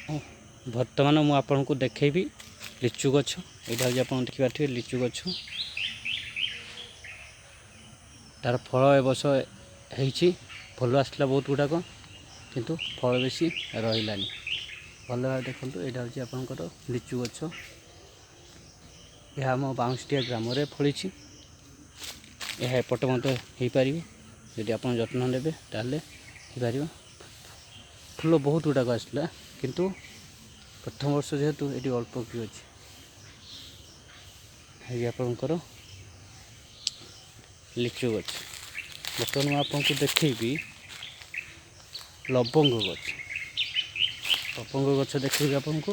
बर्तमान मु आपन को देखेबी लिचु गछ। यहाँ हूँ आप देखिए लिचु गछ तार फल ए वर्ष हो फल आसला बहुत गुड़ाक किंतु फल बेसी रही भल भाव देखो। यहाँ हूँ आपंकर लिचु गछ यह आम बाउंसटिया ग्राम में फली यह एपटे मत हो पार यदि आप जत्न ने ताल हो फूल बहुत गुड़ाक आसला किंतु प्रथम वर्ष जेहेतु ये अल्प कि अच्छे आपंकर लिचु गछ। बर्तमान मुझे आपको देखी लवंग गछ देखी आपन को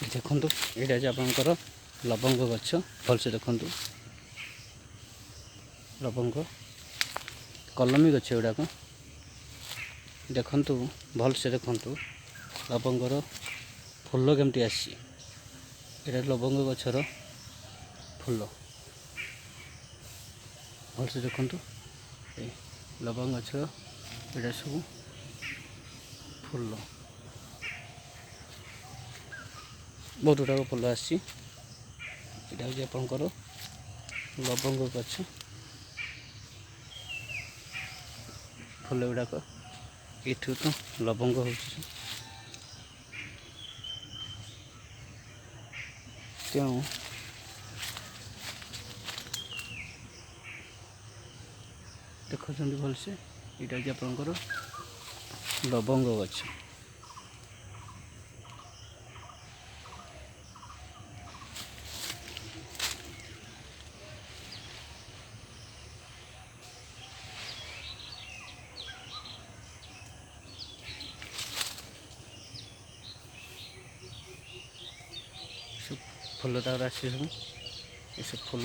देखु यहाँ आपंकर लवंग गछ भलसे देखु लवंग कलमी गछ गुड़ाक देखु भलसे देखु लवंगर फूल केमती आसी लवंग गछर फूल भलसे देखु लवंग गछर यहाँ सब फूल बहुत गुड़ाक फूल आसी यहाँ हूँ आपंकर लवंग गछ फूल गुड़ाक इठू तो लवंग हो तेणु देखुं भलसे यहाँ हूँ आपंकर लवंग गछ। फूल तार आसी सब ये सब फूल